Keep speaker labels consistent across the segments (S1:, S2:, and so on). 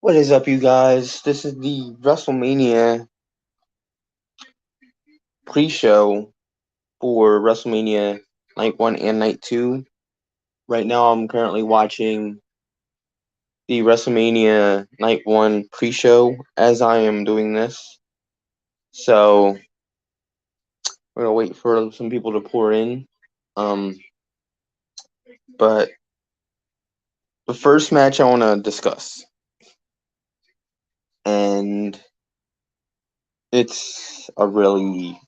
S1: What is up, you guys? This is the WrestleMania pre-show for WrestleMania Night 1 and Night 2. Right now, I'm currently watching the WrestleMania Night 1 pre-show as I am doing this. So, we're going to wait for some people to pour in. Um, but the first match I want to discuss, and it's a really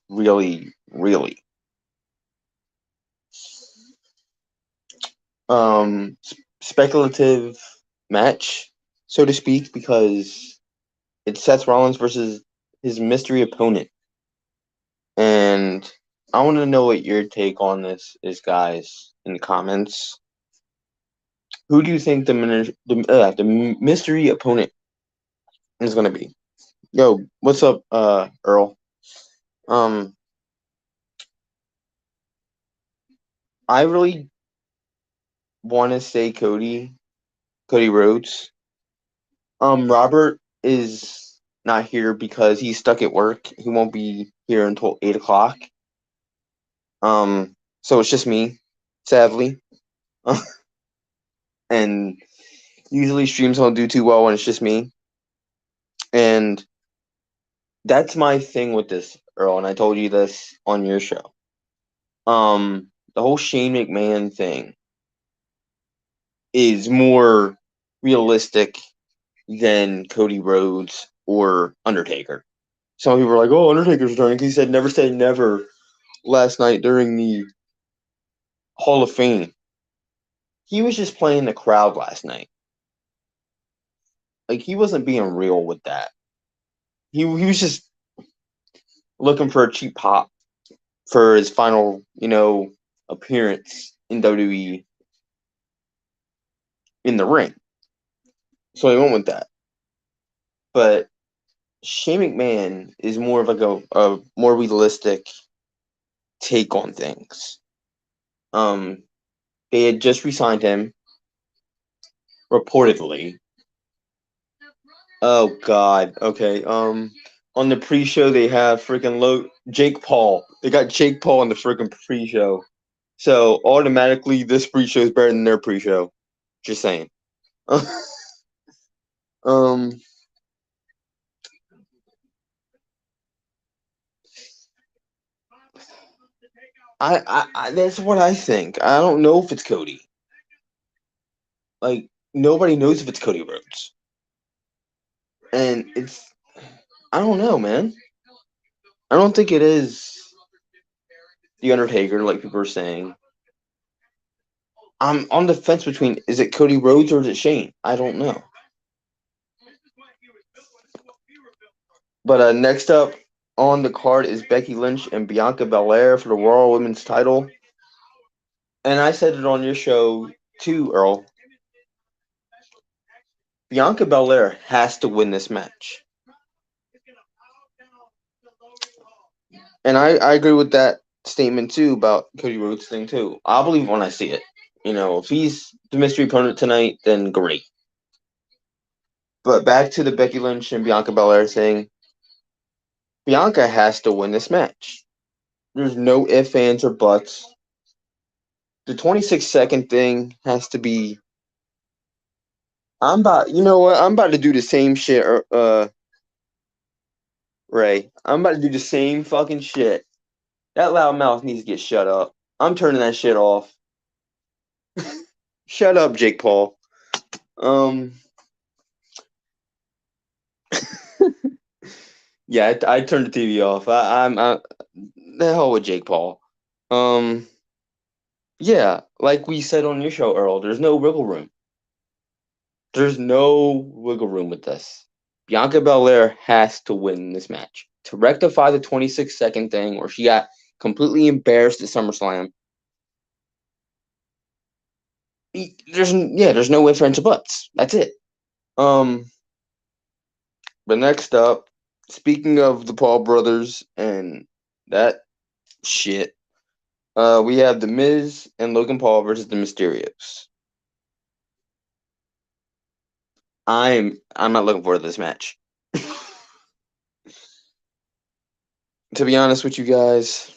S1: speculative match, so to speak, because it's Seth Rollins versus his mystery opponent. And I want to know what your take on this is, guys, in the comments. Who do you think the mystery opponent is going to be? Yo, what's up, Earl? Um, I really want to say Cody Rhodes. Robert is not here because he's stuck at work. He won't be here until 8 o'clock. So it's just me, sadly. And usually streams don't do too well when it's just me. And that's my thing with this, Earl, and I told you this on your show. The whole Shane McMahon thing is more realistic than Cody Rhodes or Undertaker. Some people are like, "Oh, Undertaker's returning." He said, "Never say never." Last night during the Hall of Fame, he was just playing the crowd last night. Like he wasn't being real with that. He was just looking for a cheap pop for his final, appearance in WWE in the ring. So he went with that. But Shane McMahon is more of like a more realistic take on things. Um, they had just re-signed him, reportedly. Oh God. Okay. On the pre-show they have freaking Jake Paul. They got Jake Paul in the freaking pre-show. So automatically this pre-show is better than their pre-show. Just saying. um I that's what I think. I don't know if it's Cody. Like nobody knows if it's Cody Rhodes. And I don't know, man. I don't think it is The Undertaker, like people are saying. I'm on the fence between is it Cody Rhodes or is it Shane? I don't know. But next up on the card is Becky Lynch and Bianca Belair for the Royal Women's title. And I said it on your show too, Earl. Bianca Belair has to win this match. And I agree with that statement too about Cody Rhodes thing too. I'll believe when I see it. If he's the mystery opponent tonight, then great. But back to the Becky Lynch and Bianca Belair thing. Bianca has to win this match. There's no ifs, ands, or buts. The 26-second thing has to be. You know what? I'm about to do the same shit, Ray. I'm about to do the same fucking shit. That loud mouth needs to get shut up. I'm turning that shit off. Shut up, Jake Paul. Um, yeah, I turned the TV off. The hell with Jake Paul. Um, yeah, like we said on your show, Earl. There's no wiggle room. There's no wiggle room with this. Bianca Belair has to win this match to rectify the 26-second thing where she got completely embarrassed at SummerSlam. There's no ifs, ands, or buts. That's it. Um, but next up, speaking of the Paul brothers and that shit, we have The Miz and Logan Paul versus the Mysterios. I'm not looking forward to this match. To be honest with you guys,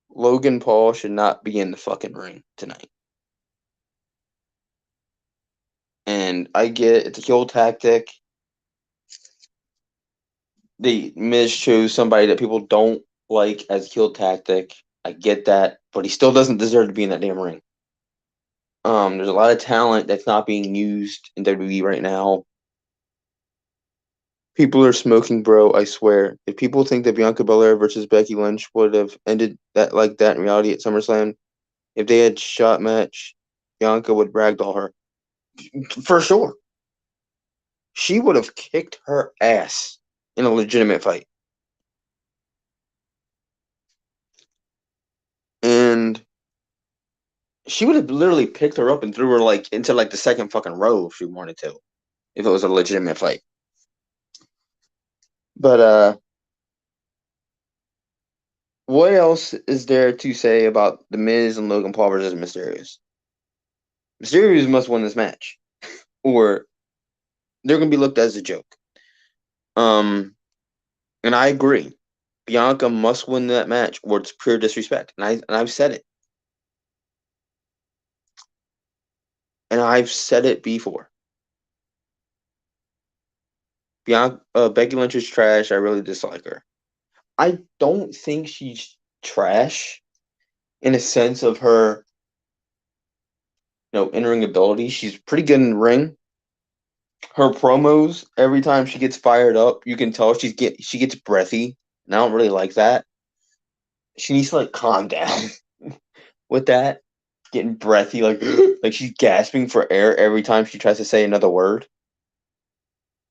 S1: Logan Paul should not be in the fucking ring tonight. And I get it's a heel tactic. The Miz chose somebody that people don't like as a heel tactic. I get that, but he still doesn't deserve to be in that damn ring. There's a lot of talent that's not being used in WWE right now. People are smoking, bro. I swear. If people think that Bianca Belair versus Becky Lynch would have ended that like that in reality at SummerSlam, if they had shot match, Bianca would ragdoll her for sure. She would have kicked her ass in a legitimate fight. And she would have literally picked her up and threw her like into like the second fucking row if she wanted to, if it was a legitimate fight. But what else is there to say about the Miz and Logan Paul versus Mysterious? Mysterious must win this match, or they're gonna be looked at as a joke. Um, and I agree. Bianca must win that match, or it's pure disrespect. And I've said it. And I've said it before. Bianca, Becky Lynch is trash. I really dislike her. I don't think she's trash in a sense of her, in-ring ability. She's pretty good in the ring. Her promos, every time she gets fired up, you can tell she gets breathy, and I don't really like that. She needs to like calm down with that, getting breathy, like like she's gasping for air every time she tries to say another word.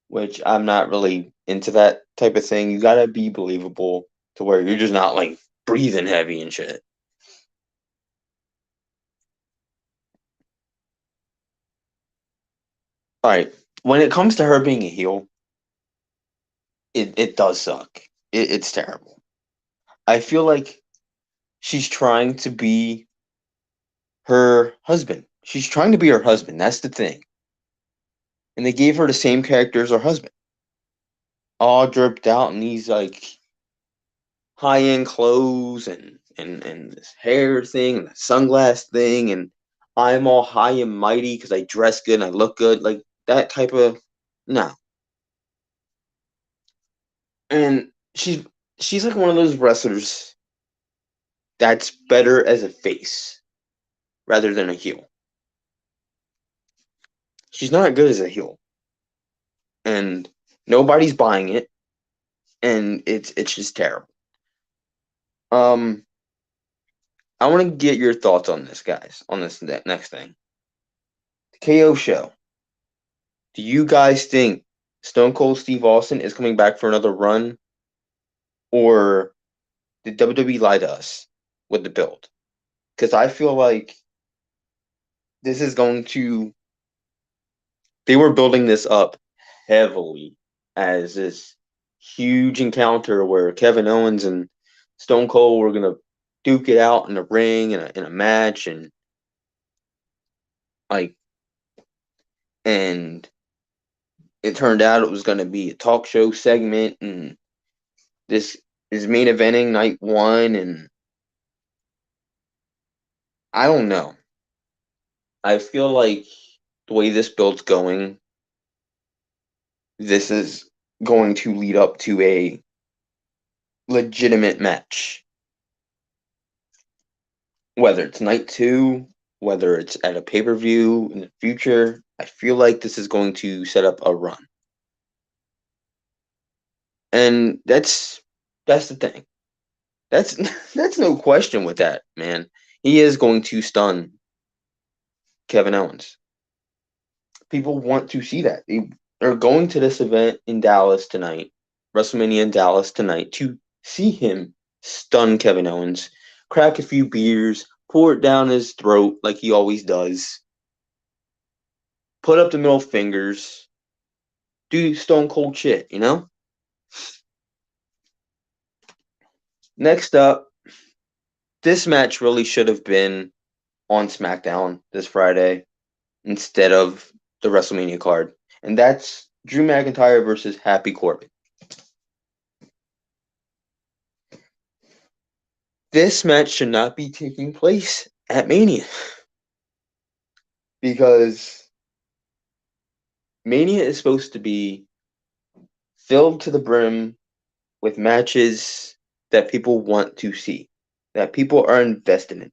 S1: Which I'm not really into that type of thing. You gotta be believable to where you're just not like breathing heavy and shit. All right, when it comes to her being a heel, it does suck. It's terrible. I feel like she's trying to be her husband. She's trying to be her husband. That's the thing. And they gave her the same character as her husband, all dripped out in these like high end clothes and this hair thing and the sunglass thing and I'm all high and mighty because I dress good and I look good, like that type of no. And she's like one of those wrestlers that's better as a face rather than a heel. She's not good as a heel, and nobody's buying it, and it's just terrible. Um, I want to get your thoughts on this, guys, on this next thing. The KO show. Do you guys think Stone Cold Steve Austin is coming back for another run, or did WWE lie to us with the build? Because I feel like this is going to. They were building this up heavily as this huge encounter where Kevin Owens and Stone Cold were gonna duke it out in the ring in a match like and it turned out it was gonna be a talk show segment and this is main eventing night one and I don't know. I feel like the way this build's going, this is going to lead up to a legitimate match. Whether it's night two, whether it's at a pay per view in the future, I feel like this is going to set up a run. And that's the thing. That's that's no question with that, man. He is going to stun Kevin Owens. People want to see that. They're going to this event in Dallas tonight, WrestleMania in Dallas tonight, to see him stun Kevin Owens, crack a few beers, pour it down his throat like he always does, put up the middle fingers, do stone cold shit, you know? Next up, this match really should have been on SmackDown this Friday instead of the WrestleMania card, and that's Drew McIntyre versus Happy Corbin. This match should not be taking place at Mania because Mania is supposed to be filled to the brim with matches that people want to see, that people are invested in.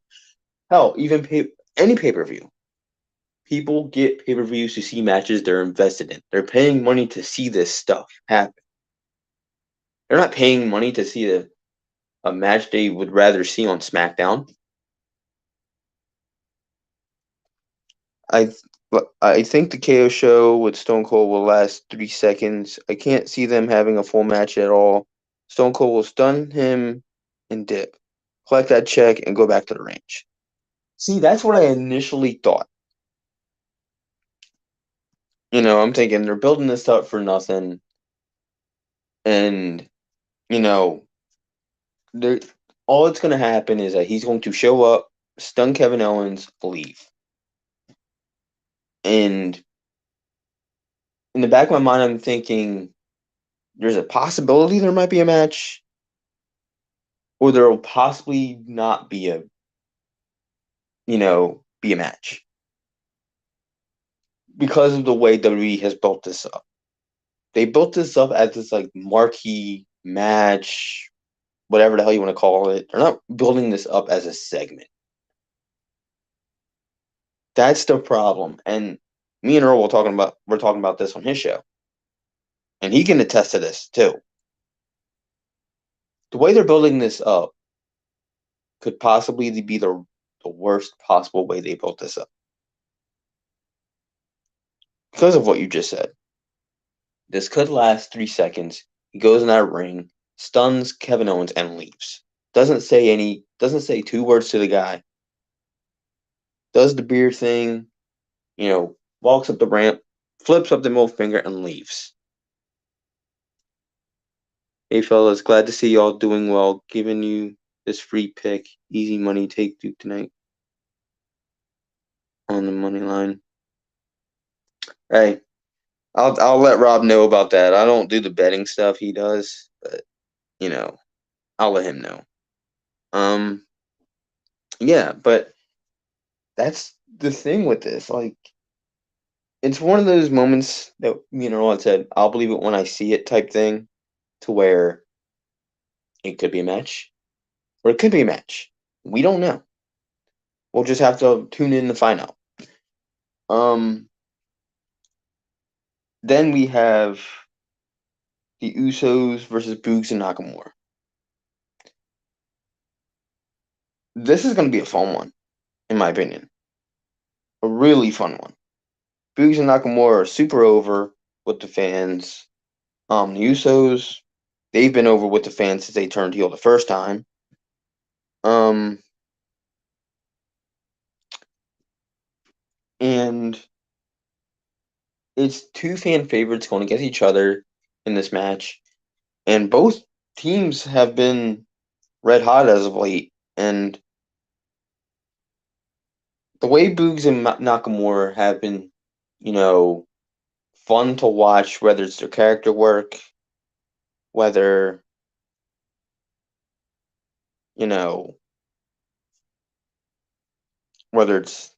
S1: Hell, even any pay-per-view. People get pay-per-views to see matches they're invested in. They're paying money to see this stuff happen. They're not paying money to see a match they would rather see on SmackDown. I I think the KO show with Stone Cold will last 3 seconds. I can't see them having a full match at all. Stone Cold will stun him and dip, collect that check, and go back to the range. See, that's what I initially thought. I'm thinking they're building this up for nothing, and you know, they're all that's going to happen is that he's going to show up, stun Kevin Owens, leave, and in the back of my mind, I'm thinking there's a possibility there might be a match, or there will possibly not be be a match because of the way WWE has built this up. They built this up as this like marquee match, whatever the hell you want to call it. They're not building this up as a segment. That's the problem. And me and Earl we're talking about this on his show. And he can attest to this too. The way they're building this up could possibly be the worst possible way they built this up. Because of what you just said. This could last 3 seconds. He goes in that ring, stuns Kevin Owens, and leaves. Doesn't say 2 words to the guy. Does the beer thing, walks up the ramp, flips up the middle finger, and leaves. Hey fellas, glad to see y'all doing well. Giving you this free pick. Easy money take Duke tonight on the money line. Hey, I'll let Rob know about that. I don't do the betting stuff he does, but I'll let him know. Yeah, but that's the thing with this. Like, it's one of those moments that me and Roland said, I'll believe it when I see it type thing, to where it could be a match, or it could be a match. We don't know. We'll just have to tune in to find out. Then we have the Usos versus Boogs and Nakamura. This is going to be a fun one, in my opinion. A really fun one. Boogs and Nakamura are super over with the fans. The Usos, they've been over with the fans since they turned heel the first time. And it's two fan favorites going against each other in this match. And both teams have been red hot as of late. And the way Boogs and Nakamura have been, fun to watch, whether it's their character work, whether, whether it's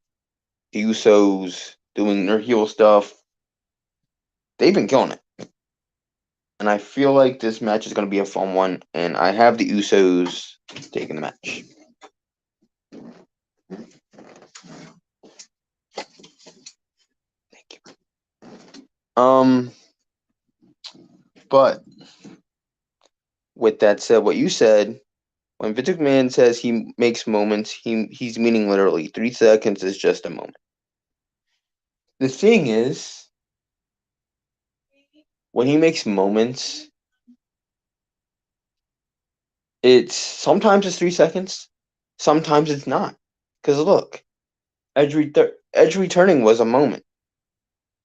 S1: the Usos doing their heel stuff, they've been killing it. And I feel like this match is going to be a fun one, and I have the Usos taking the match. Thank you. But with that said, what you said, when Vince McMahon says he makes moments, he's meaning literally 3 seconds is just a moment. The thing is, when he makes moments, sometimes it's 3 seconds, sometimes it's not. Because look, Edge returning was a moment,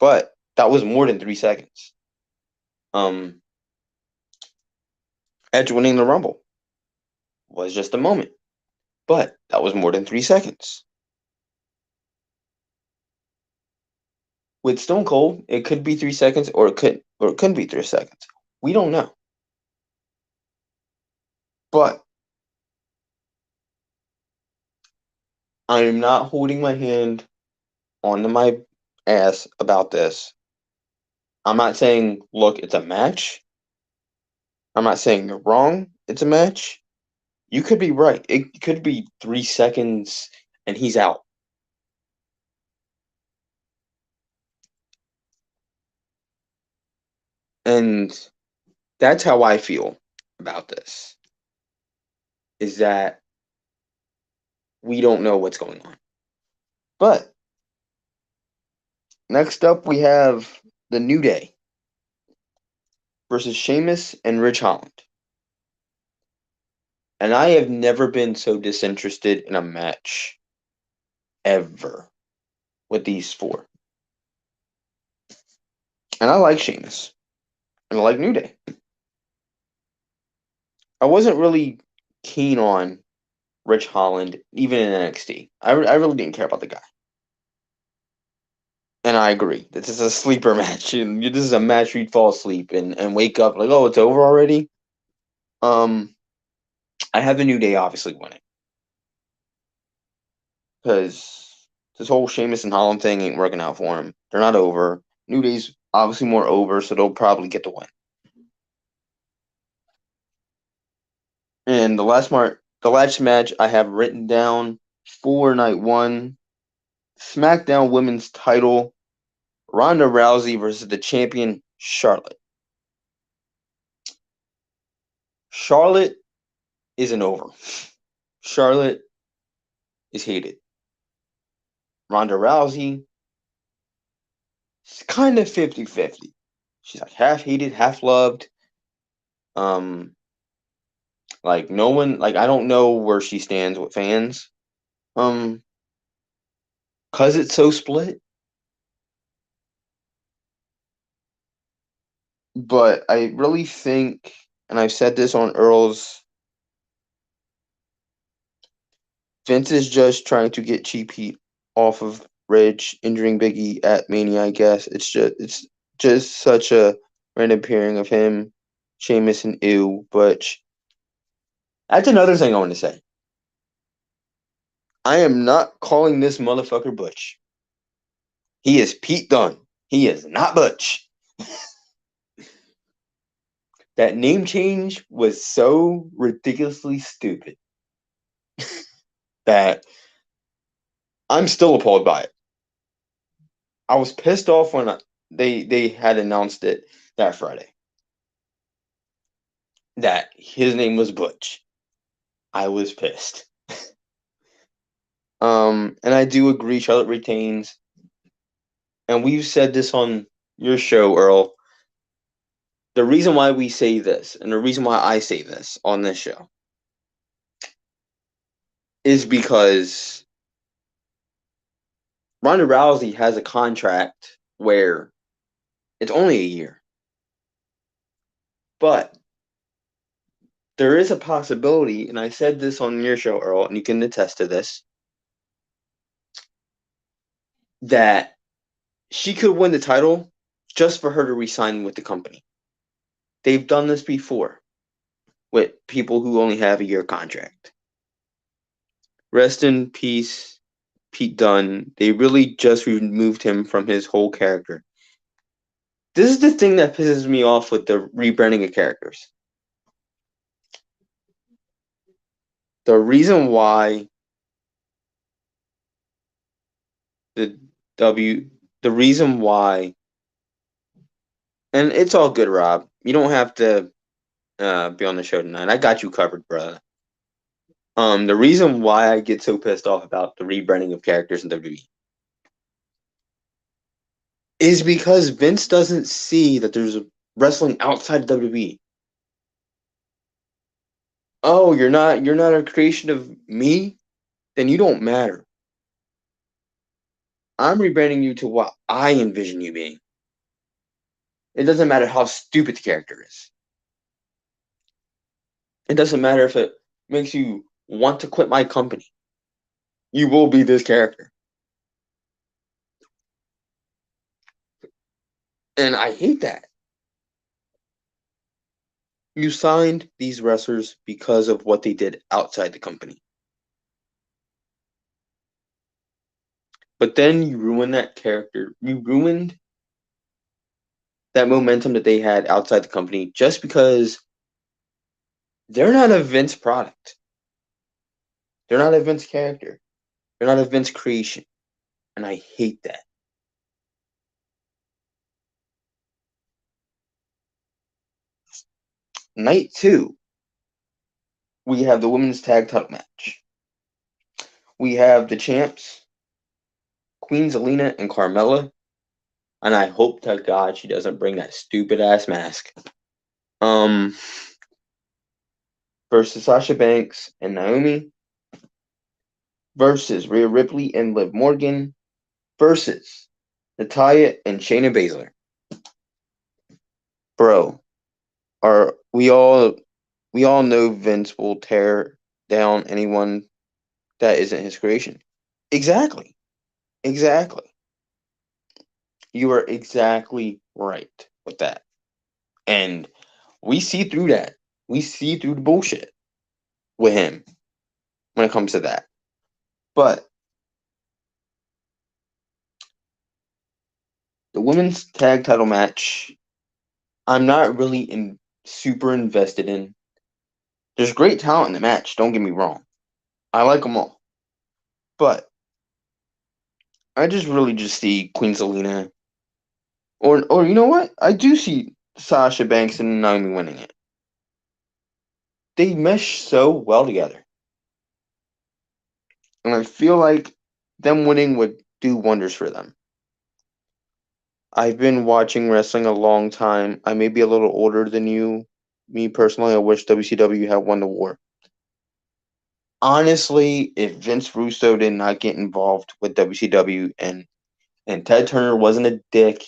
S1: but that was more than 3 seconds. Edge winning the Rumble was just a moment, but that was more than 3 seconds. With Stone Cold, it could be 3 seconds, or it couldn't be 3 seconds. We don't know. But I am not holding my hand onto my ass about this. I'm not saying, look, it's a match. I'm not saying you're wrong. It's a match. You could be right. It could be 3 seconds and he's out. And that's how I feel about this. Is that we don't know what's going on. But next up we have the New Day versus Sheamus and Ridge Holland. And I have never been so disinterested in a match ever with these four. And I like Sheamus. And I like New Day. I wasn't really keen on Ridge Holland, even in NXT. I really didn't care about the guy. And I agree. This is a sleeper match. And this is a match where you'd fall asleep and wake up like, oh, it's over already? I have the New Day obviously winning. Because this whole Sheamus and Holland thing ain't working out for him. They're not over. New Day's obviously more over, so they'll probably get the win. And the last match I have written down for night one, SmackDown Women's Title, Ronda Rousey versus the champion Charlotte. Charlotte isn't over. Charlotte is hated. Ronda Rousey is kind of 50-50. She's like half hated, half loved. Like no one, like I don't know where she stands with fans. Cause it's so split. But I really think, and I've said this on Earl's, Vince is just trying to get cheap heat off of Ridge injuring Biggie at Mania. I guess it's just such a random pairing of him, Sheamus, and Ew. But that's another thing I want to say. I am not calling this motherfucker Butch. He is Pete Dunne. He is not Butch. That name change was so ridiculously stupid that I'm still appalled by it. I was pissed off when they had announced it that Friday that his name was Butch. I was pissed. And I do agree Charlotte retains. And we've said this on your show, Earl. The reason why we say this, and the reason why I say this on this show, is because Ronda Rousey has a contract where it's only a year. But there is a possibility, and I said this on your show, Earl, and you can attest to this, that she could win the title just for her to resign with the company. They've done this before with people who only have a year contract. Rest in peace, Pete Dunne. They really just removed him from his whole character. This is the thing that pisses me off with the rebranding of characters. The reason why the the reason why, and it's all good, Rob. You don't have to be on the show tonight. I got you covered, brother. The reason why I get so pissed off about the rebranding of characters in WWE is because Vince doesn't see that there's wrestling outside of WWE. Oh, you're not a creation of me? Then you don't matter. I'm rebranding you to what I envision you being. It doesn't matter how stupid the character is. It doesn't matter if it makes you want to quit my company. You will be this character. And I hate that. You signed these wrestlers because of what they did outside the company. But then you ruined that character. You ruined that momentum that they had outside the company just because they're not a Vince product. They're not a Vince character. They're not a Vince creation. And I hate that. Night two, we have the women's tag title match. We have the champs, Queen Zelina and Carmella. And I hope to God she doesn't bring that stupid ass mask. Um, versus Sasha Banks and Naomi. Versus Rhea Ripley and Liv Morgan. Versus Natalya and Shayna Baszler. Bro, are we all know Vince will tear down anyone that isn't his creation. Exactly. Exactly. You are exactly right with that. And we see through that. We see through the bullshit with him when it comes to that. But the women's tag title match, I'm not really super invested in. There's great talent in the match, don't get me wrong. I like them all. But I just really just see Queen Zelina. Or you know what? I do see Sasha Banks and Naomi winning it. They mesh so well together. And I feel like them winning would do wonders for them. I've been watching wrestling a long time. I may be a little older than you. Me personally, I wish WCW had won the war. Honestly, if Vince Russo did not get involved with WCW and Ted Turner wasn't a dick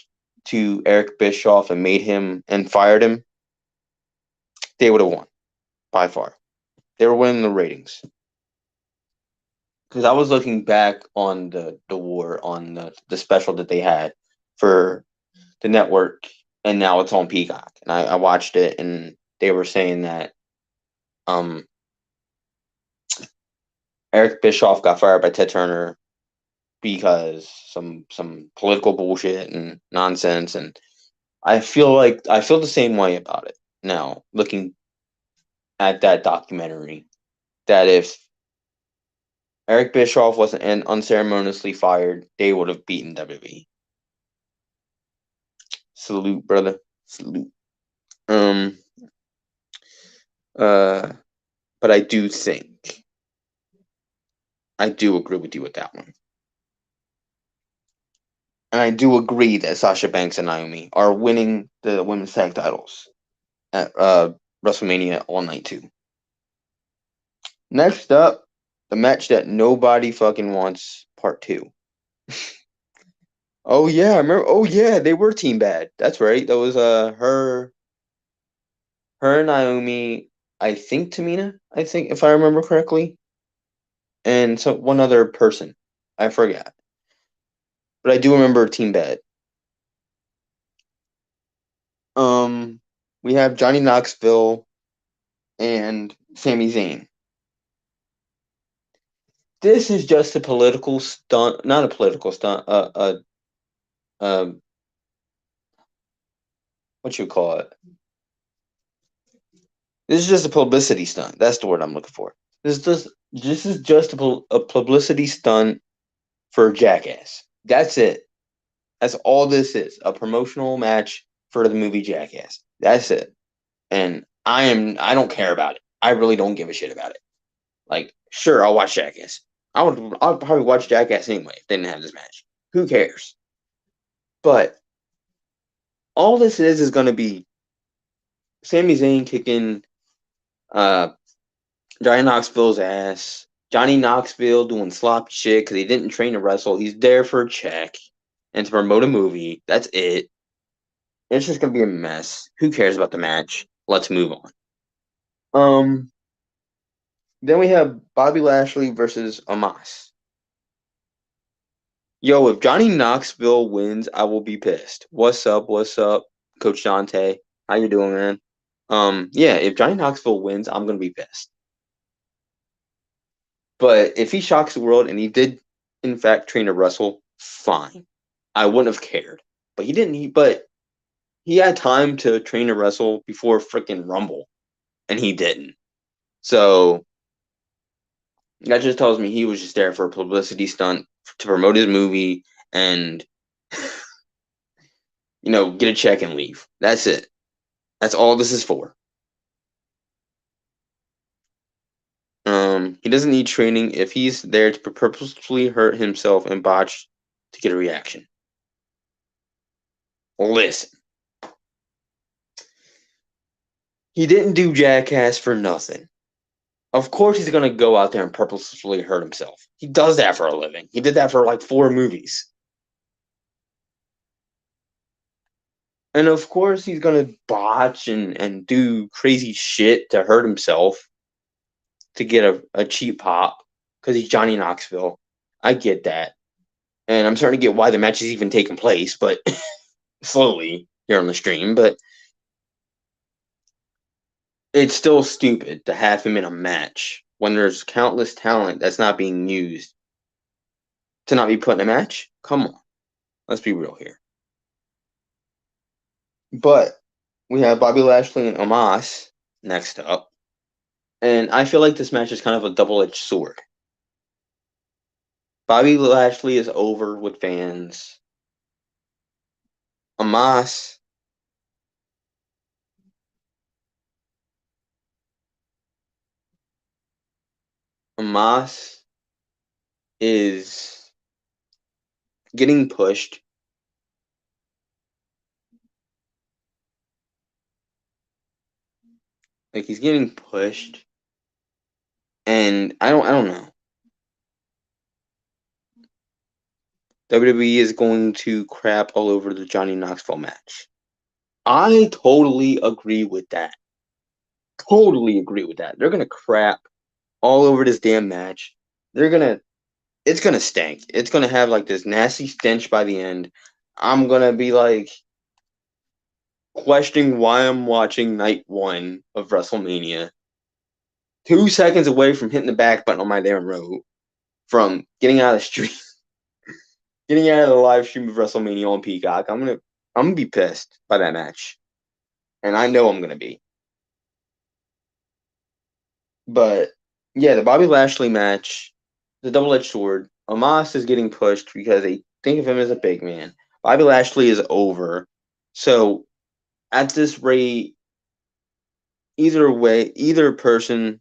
S1: to Eric Bischoff and made him and fired him, they would have won by far. They were winning the ratings. Because I was looking back on the war on the special that they had for the network, and now it's on Peacock. And I watched it, and they were saying that um, Eric Bischoff got fired by Ted Turner because some political bullshit and nonsense. And I feel the same way about it now, looking at that documentary. That if Eric Bischoff wasn't unceremoniously fired, they would have beaten WWE. Salute, brother. Salute. Um. Uh. But I do agree with you with that one, and I do agree that Sasha Banks and Naomi are winning the women's tag titles at WrestleMania All Night 2. Next up, the match that nobody fucking wants, Part 2. Oh yeah, I remember. Oh yeah, they were Team Bad. That's right. That was her Naomi, I think Tamina, I think if I remember correctly, and so one other person. I forgot. But I do remember Team Bad. Um we have Johnny Knoxville and Sami Zayn. This is just a political stunt, not a political stunt, uh what you call it? This is just a publicity stunt. That's the word I'm looking for. This is just a publicity stunt for Jackass. That's it. That's all this is. A promotional match for the movie Jackass. That's it. And I don't care about it. I really don't give a shit about it. Like, sure, I'll watch Jackass. I'll probably watch Jackass anyway if they didn't have this match. Who cares? But all this is gonna be Sami Zayn kicking uh Johnny Knoxville's ass. Johnny Knoxville doing sloppy shit because he didn't train to wrestle. He's there for a check and to promote a movie. That's it. It's just gonna be a mess. Who cares about the match? Let's move on. Um, then we have Bobby Lashley versus Omos. Yo, if Johnny Knoxville wins, I will be pissed. What's up? What's up, Coach Dante? How you doing, man? Yeah, if Johnny Knoxville wins, I'm gonna be pissed. But if he shocks the world and he did, in fact, train to wrestle, fine. I wouldn't have cared. But he didn't. But he had time to train to wrestle before freaking Rumble, and he didn't. So that just tells me he was just there for a publicity stunt to promote his movie and get a check and leave. That's it. That's all this is for. He doesn't need training if he's there to purposefully hurt himself and botch to get a reaction. Listen, he didn't do Jackass for nothing. Of course, he's gonna go out there and purposefully hurt himself. He does that for a living. He did that for like 4 movies. And of course, he's gonna botch and do crazy shit to hurt himself to get a cheap pop because he's Johnny Knoxville. I get that. And I'm starting to get why the match is even taking place, but slowly here on the stream. But it's still stupid to have him in a match when there's countless talent that's not being used to not be put in a match. Come on, let's be real here. But we have Bobby Lashley and Omos next up, and I feel like this match is kind of a double-edged sword. Bobby Lashley is over with fans. Omos Omos is getting pushed. Like he's getting pushed, and I don't know. WWE is going to crap all over the Johnny Knoxville match. I totally agree with that. Totally agree with that. They're gonna crap all over this damn match. It's gonna stink. It's gonna have like this nasty stench by the end. I'm gonna be like questioning why I'm watching night one of WrestleMania. 2 seconds away from hitting the back button on my damn road, from getting out of the stream, getting out of the live stream of WrestleMania on Peacock. I'm gonna be pissed by that match, and I know I'm gonna be. But yeah, the Bobby Lashley match, the double-edged sword. Omos is getting pushed because they think of him as a big man. Bobby Lashley is over. So at this rate, either way, either person,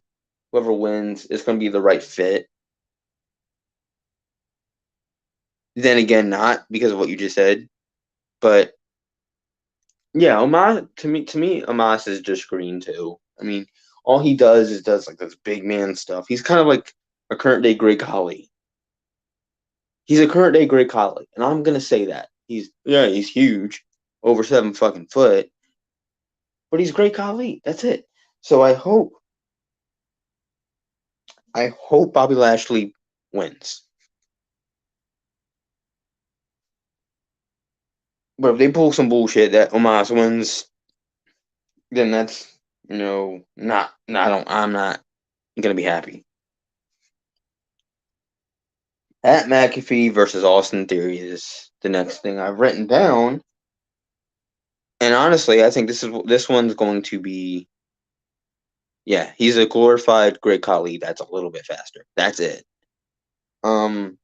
S1: whoever wins, is going to be the right fit. Then again, not because of what you just said. But yeah, Omos to me, Omos is just green too. I mean, all he does is does like this big man stuff. He's kind of like a current day Great Khali. He's a current day Great Khali, and I'm gonna say that he's huge, over 7 fucking foot, but he's Great Khali. That's it. So I hope Bobby Lashley wins. But if they pull some bullshit that Omos wins, then that's not. I'm not gonna be happy. Pat McAfee versus Austin Theory is the next thing I've written down. And honestly, I think this one's going to be, yeah, he's a glorified Great Khali that's a little bit faster. That's it. Um,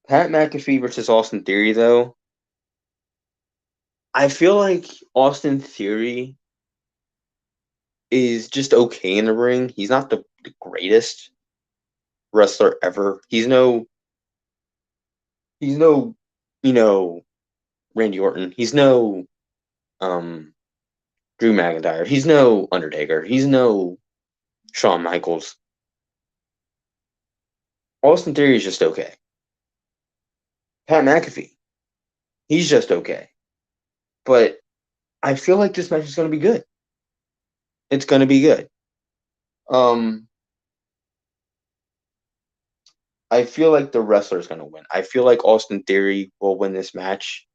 S1: Pat McAfee versus Austin Theory, though, I feel like Austin Theory is just okay in the ring. He's not the greatest wrestler ever. He's no, you know, Randy Orton. He's no um Drew McIntyre. He's no Undertaker. He's no Shawn Michaels. Austin Theory is just okay. Pat McAfee, he's just okay. But I feel like this match is going to be good. It's going to be good. Um, I feel like the wrestler's gonna win. I feel like Austin Theory will win this match.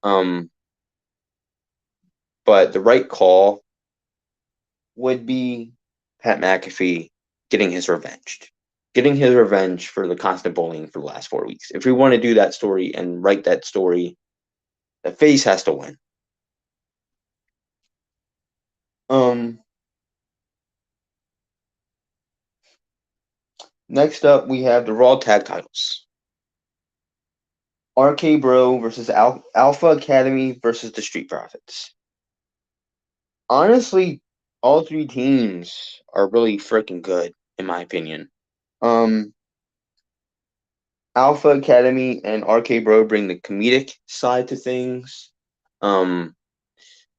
S1: Um, but the right call would be Pat McAfee getting his revenge for the constant bullying for the last 4 weeks. If we want to do that story and write that story, the face has to win. Um, Next up, we have the Raw Tag Titles. RK Bro versus Alpha Academy versus the Street Profits. Honestly, all three teams are really freaking good, in my opinion. Um, Alpha Academy and RK Bro bring the comedic side to things. Um,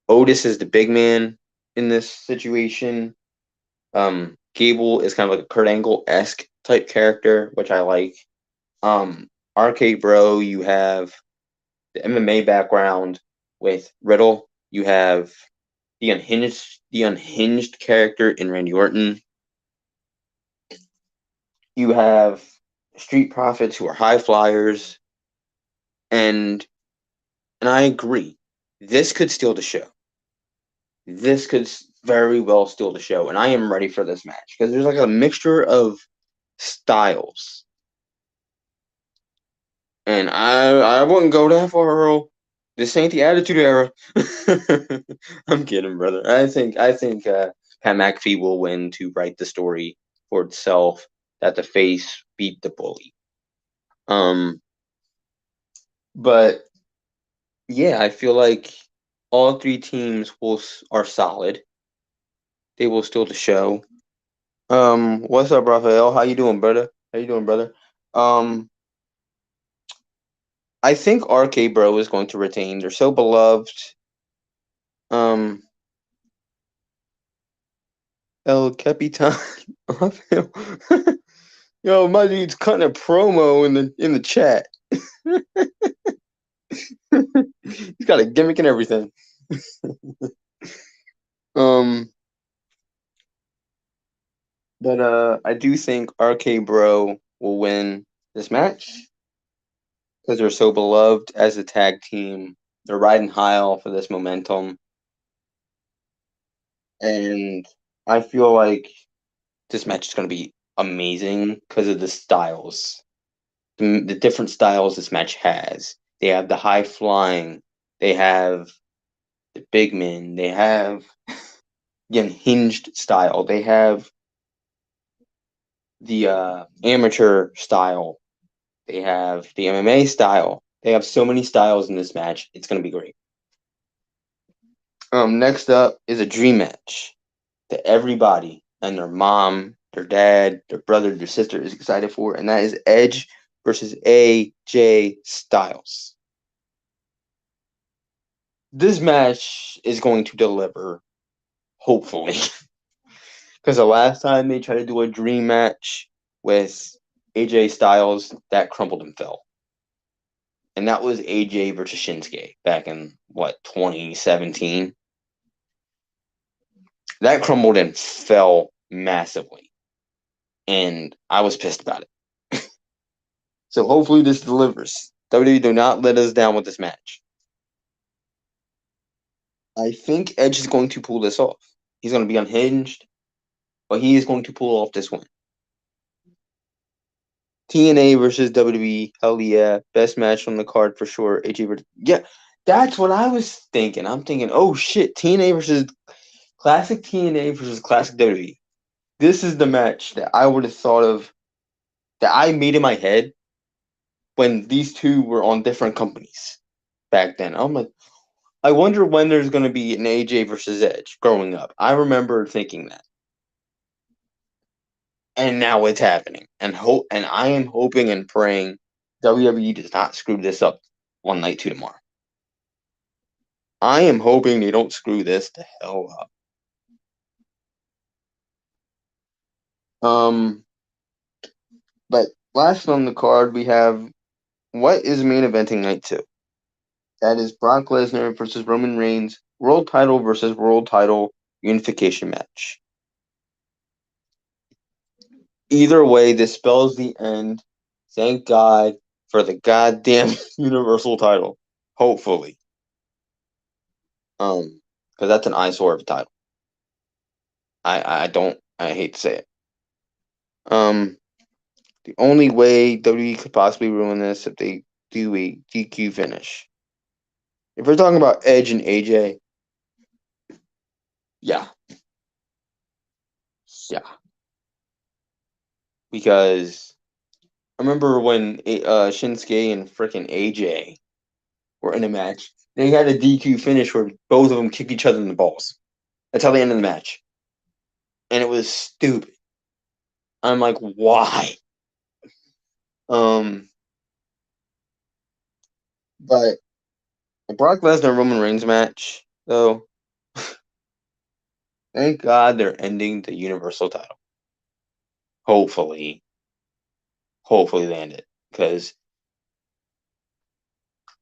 S1: Otis is the big man in this situation. Gable is kind of like a Kurt Angle-esque type character, which I like. RK Bro, you have the MMA background with Riddle. You have the unhinged character in Randy Orton. You have Street Profits who are high flyers, and I agree. This could steal the show. This could very well steal the show, and I am ready for this match because there's like a mixture of styles, and I wouldn't go that far, Earl. This ain't the Attitude Era. I'm kidding, brother. I think Pat McAfee will win to write the story for itself that the face beat the bully. Um, but yeah, I feel like all three teams are solid. They will steal the show. What's up, Raphael? How you doing, brother? How you doing, brother? Um, I think RK Bro is going to retain. They're so beloved. Um, El Capitan. Yo, my dude's cutting a promo in the chat. He's got a gimmick and everything. Um, but I do think RK Bro will win this match because they're so beloved as a tag team. They're riding high off of this momentum, and I feel like this match is going to be amazing because of the styles, the different styles this match has. They have the high flying, they have the big men, they have the unhinged style, they have the amateur style, they have the MMA style. They have so many styles in this match. It's going to be great. Next up is a dream match that everybody and their mom, their dad, their brother, their sister is excited for, and that is Edge versus AJ Styles. This match is going to deliver, hopefully, because the last time they tried to do a dream match with AJ Styles, that crumbled and fell. And that was AJ versus Shinsuke back in, what, 2017? That crumbled and fell massively. And I was pissed about it. So hopefully this delivers. WWE, do not let us down with this match. I think Edge is going to pull this off. He's going to be unhinged, but he is going to pull off this win. TNA versus WWE, hell yeah, best match on the card for sure. AJ versus, yeah, that's what I was thinking. I'm thinking, oh shit, TNA versus classic TNA versus classic WWE. This is the match that I would have thought of, that I made in my head when these two were on different companies back then. I'm like, I wonder when there's going to be an AJ versus Edge growing up. I remember thinking that. And now it's happening. And I am hoping and praying WWE does not screw this up one night to tomorrow. I am hoping they don't screw this the hell up. Um, but last on the card we have, what is main eventing night 2? That is Brock Lesnar versus Roman Reigns, world title versus world title unification match. Either way, this spells the end. Thank God for the goddamn Universal title. Hopefully. Because that's an eyesore of a title. I hate to say it. The only way WWE could possibly ruin this if they do a DQ finish. If we're talking about Edge and AJ, yeah, yeah. Because I remember when Shinsuke and freaking AJ were in a match, they had a DQ finish where both of them kicked each other in the balls. That's how they ended the match, and it was stupid. I'm like, why? Um, but the Brock Lesnar Roman Reigns match, though, thank God they're ending the Universal title. Hopefully, hopefully they end it because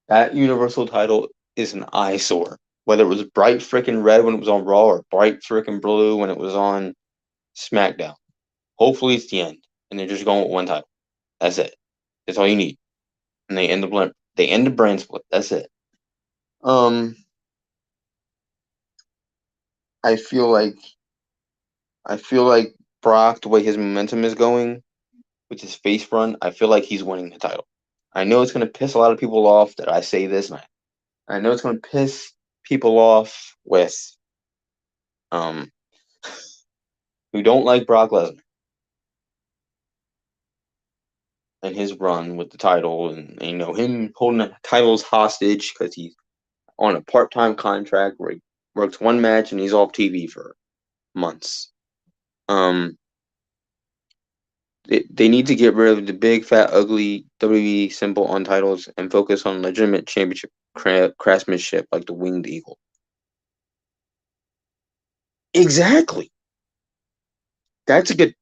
S1: that Universal title is an eyesore. Whether it was bright freaking red when it was on Raw or bright freaking blue when it was on SmackDown. Hopefully it's the end, and they're just going with one title. That's it. That's all you need, and they end the brand split. That's it. Um, I feel like I feel like Brock, the way his momentum is going with his face run, I feel like he's winning the title. I know it's gonna piss a lot of people off that I say this, and I know it's gonna piss people off with um who don't like Brock Lesnar and his run with the title, and him holding the titles hostage because he's on a part-time contract where he works one match and he's off TV for months. Um, they need to get rid of the big, fat, ugly WWE symbol on titles and focus on legitimate championship craftsmanship like the Winged Eagle. Exactly. That's a good.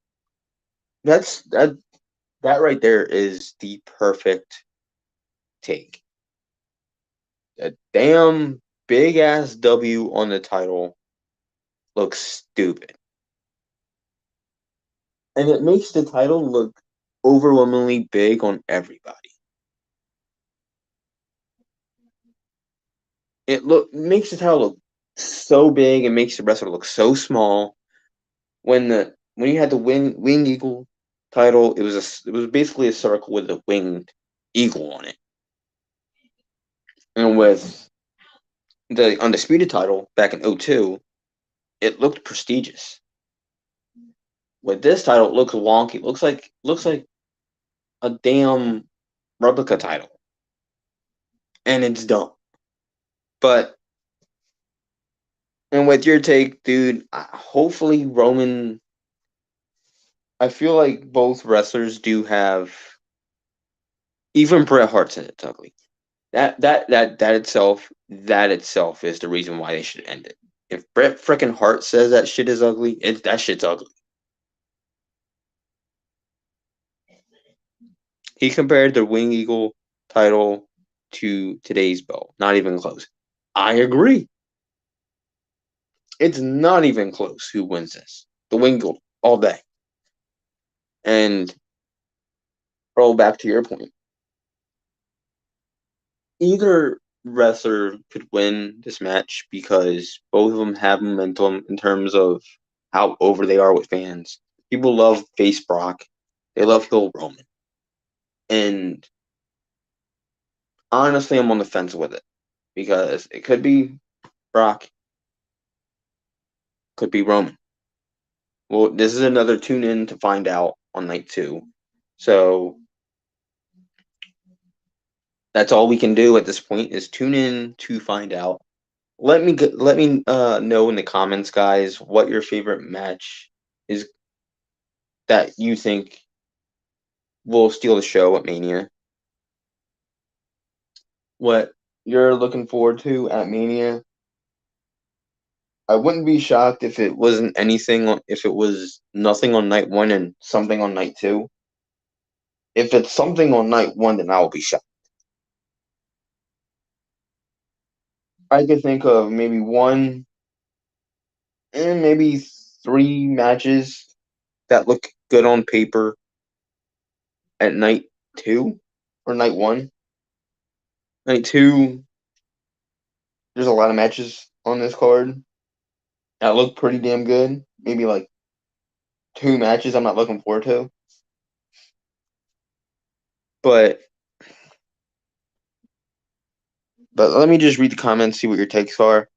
S1: That right there is the perfect take. A damn big ass W on the title looks stupid. And it makes the title look overwhelmingly big on everybody. Makes the title look so big and makes the wrestler look so small. When you had the winged eagle title, it was basically a circle with a winged eagle on it. And with the undisputed title back in 02, it looked prestigious. With this title, it looks wonky. It looks like a damn replica title, and it's dumb. But and with your take, dude, hopefully Roman. I feel like both wrestlers do have. Even Bret Hart said it's ugly. That itself is the reason why they should end it. If Bret frickin' Hart says that shit is ugly, that shit's ugly. He compared the Wing Eagle title to today's belt. Not even close. I agree. It's not even close who wins this. The Wing Eagle all day. And roll back to your point. Either wrestler could win this match because both of them have momentum in terms of how over they are with fans. People love face Brock. They love heel Roman. And honestly, I'm on the fence with it because it could be Brock, could be Roman. Well, this is another tune in to find out on night 2. So that's all we can do at this point is tune in to find out. Let me know in the comments, guys, what your favorite match is that you think will steal the show at Mania. What you're looking forward to at Mania. I wouldn't be shocked if it wasn't if it was nothing on night 1 and something on night 2. If it's something on night 1, then I will be shocked. I could think of maybe one and maybe 3 matches that look good on paper at night 2 or night 1. Night 2, there's a lot of matches on this card that look pretty damn good. Maybe like 2 matches I'm not looking forward to. But let me just read the comments, see what your takes are.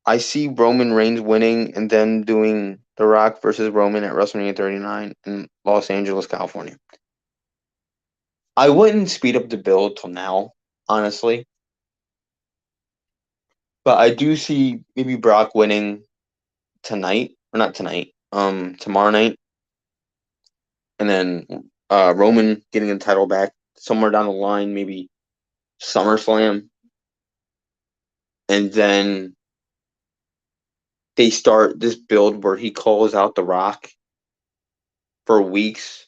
S1: I see Roman Reigns winning and then doing The Rock versus Roman at WrestleMania 39 in Los Angeles, California. I wouldn't speed up the build till now, honestly. But I do see maybe Brock winning tonight, or not tonight, tomorrow night. And then Roman getting the title back somewhere down the line, maybe SummerSlam. And then they start this build where he calls out The Rock for weeks.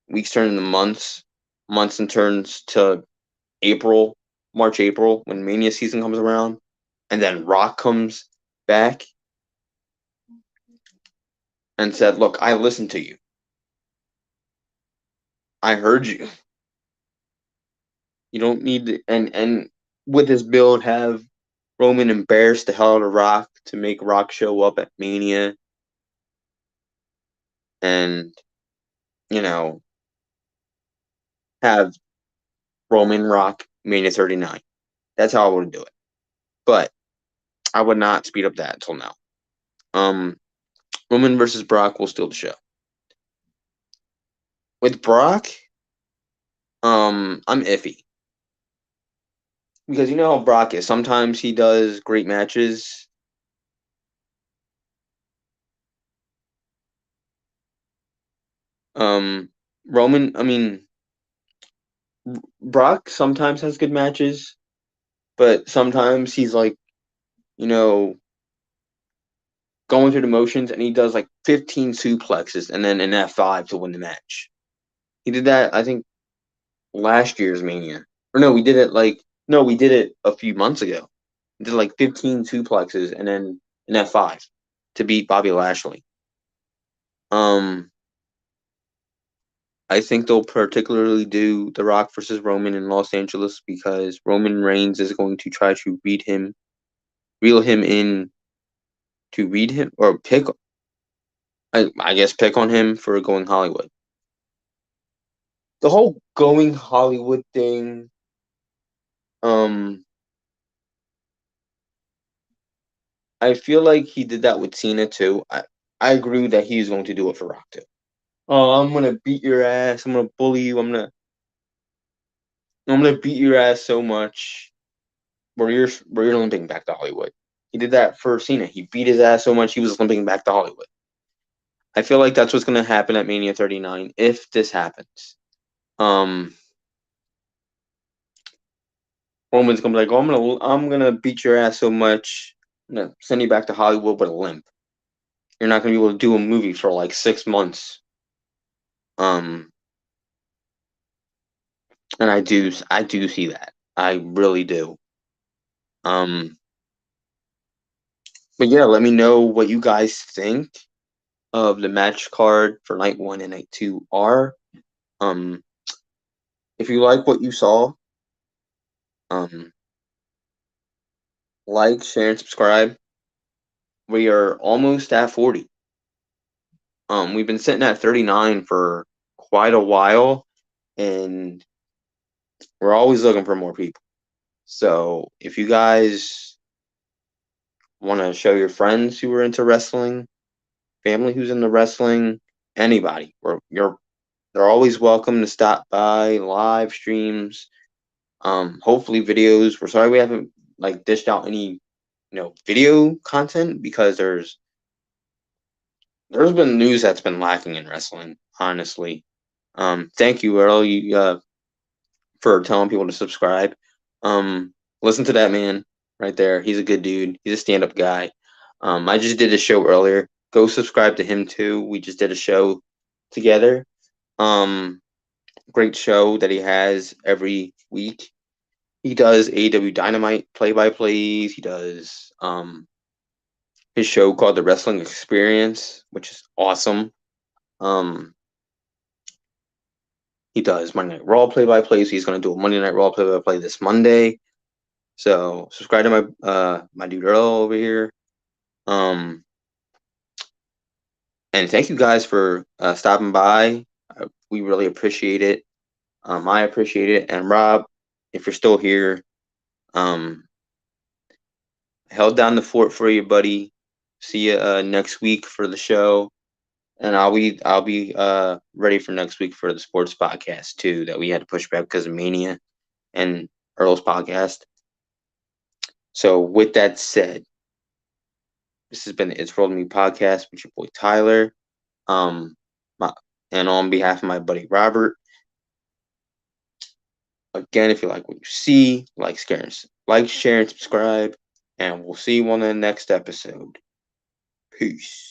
S1: Weeks turn into months. Months and turns to April, March, April, when Mania season comes around. And then Rock comes back and said, "Look, I listened to you. I heard you. You don't need to," and with this build have Roman embarrass the hell out of Rock to make Rock show up at Mania and, you know, have Roman Rock Mania 39. That's how I would do it. But I would not speed up that until now. Roman versus Brock will steal the show. With Brock, I'm iffy. Because you know how Brock is. Sometimes he does great matches. Roman, I mean, Brock sometimes has good matches, but sometimes he's like, you know, going through the motions and he does like 15 suplexes and then an F5 to win the match. He did that, I think, last year's Mania. Or no, we did it a few months ago. He did like 15 suplexes and then an F5 to beat Bobby Lashley. I think they'll particularly do The Rock versus Roman in Los Angeles because Roman Reigns is going to try to reel him in to read him or I guess pick on him for going Hollywood. The whole going Hollywood thing, I feel like he did that with Cena too. I agree that he's going to do it for Rock too. Oh, I'm gonna beat your ass. I'm gonna bully you. I'm gonna beat your ass so much. Where you're limping back to Hollywood. He did that for Cena. He beat his ass so much he was limping back to Hollywood. I feel like that's what's gonna happen at Mania 39 if this happens. Roman's gonna be like, "Oh, I'm gonna beat your ass so much, I'm gonna send you back to Hollywood with a limp. You're not gonna be able to do a movie for like 6 months." Um, and I do see that. I really do. Um, but yeah, let me know what you guys think of the match card for night 1 and night 2 are. Um, if you like what you saw, um, like, share, and subscribe. We are almost at 40. We've been sitting at 39 for quite a while, and we're always looking for more people. So if you guys want to show your friends who are into wrestling, family who's into wrestling, anybody, they're always welcome to stop by live streams. Hopefully videos. We're sorry we haven't like dished out any video content because there's been news that's been lacking in wrestling, honestly. Thank you, Earl, for telling people to subscribe. Listen to that man right there. He's a good dude. He's a stand-up guy. I just did a show earlier. Go subscribe to him too. We just did a show together. Great show that he has every week. He does AEW Dynamite play-by-plays. He does his show called The Wrestling Experience, which is awesome. He does Monday Night Raw play-by-play, so he's going to do a Monday Night Raw play-by-play this Monday. So subscribe to my dude Earl over here. And thank you guys for stopping by. We really appreciate it. I appreciate it. And Rob, if you're still here, held down the fort for you, buddy. See you next week for the show. And I'll be ready for next week for the sports podcast too that we had to push back because of Mania and Earl's podcast. So with that said, this has been the It's Rolled Me podcast with your boy Tyler. And on behalf of my buddy Robert, again, if you like what you see, share, and subscribe, and we'll see you on the next episode. Peace.